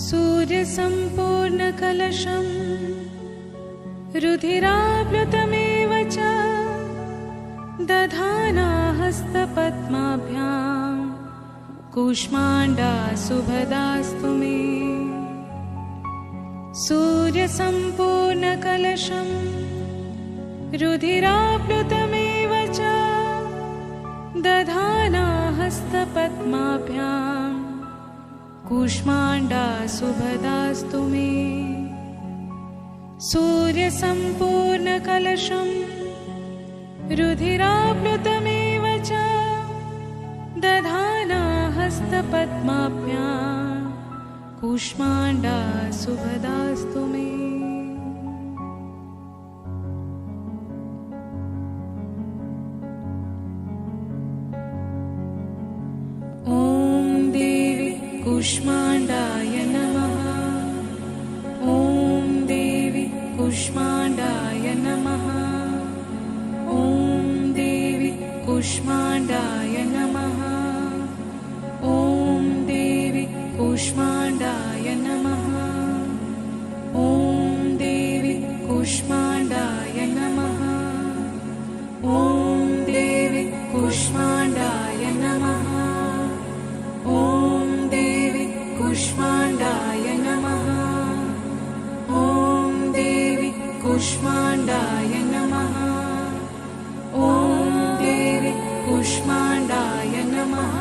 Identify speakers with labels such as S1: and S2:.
S1: सूर्यसम्पूर्णकलशं रुधिराप्लुतमेव च दधाना हस्तपद्माभ्यां कूष्माण्डा सुभदास्तु मे। सूर्यसम्पूर्णकलशं रुधिराप्लुतमेव च दधाना हस्तपद्माभ्यां कूष्माण्डा सुभदास्तु मे। सूर्यसम्पूर्णकलशं रुधिराप्लुतमेव च दधाना हस्तपद्माभ्यां कूष्माण्डा सुभदास्तु मे। ॐ देवी कूष्माण्डाय नमः। ॐ देवी कूष्माण्डाय नमः। ॐ देवी कूष्माण्डाय नमः। ॐ देवी कूष्माण्डाय नमः। ॐ देवी कूष्माण्डाय नमः। ॐ देवी कूष्माण्डाय नमः। ॐ देवी कूष्माण्डाय नमः। ॐ देवी कूष्माण्डाय नमः। ॐ देवी कूष्माण्डाय नमः।